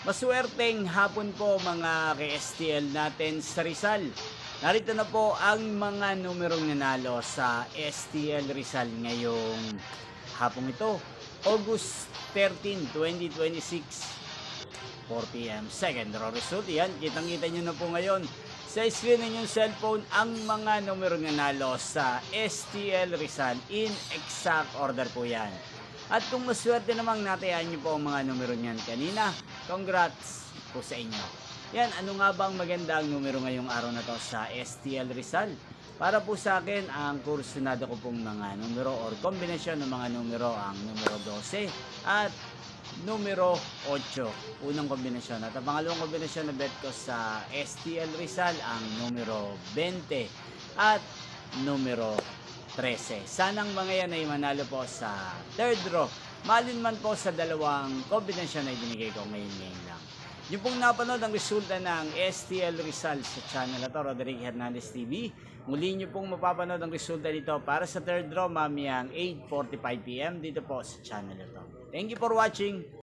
Maswerteng hapon po mga ka-STL natin sa Rizal. Narito na po ang mga numerong nanalo sa STL Rizal ngayong hapong ito, August 13, 2026, 4 p.m. Second draw result. Yan, kitang-kita nyo na po ngayon sa screen ninyong cellphone ang mga numerong nanalo sa STL Rizal in exact order po yan. At kung maswerte namang natayaan nyo po ang mga numero niyan kanina, congrats po sa inyo. Yan, ano nga ba ang magandang numero ngayong araw na to sa STL Rizal? Para po sa akin, ang kursunado ko pong mga numero or kombinasyon ng mga numero ang numero 12 at numero 8. Unang kombinasyon. At ang pangalawang kombinasyon na bet ko sa STL Rizal ang numero 20 at numero 13. Sanang mga yan ay manalo po sa third draw. Malin man po sa dalawang kombinasyon na ibinigay ko ngayon lang. Yung pong napanood ang resulta ng STL Rizal sa channel na to, Roderick Hernandez TV. Muli nyo pong mapapanood ang resulta dito para sa third draw mamayang 8:45 p.m. dito po sa channel na to. Thank you for watching.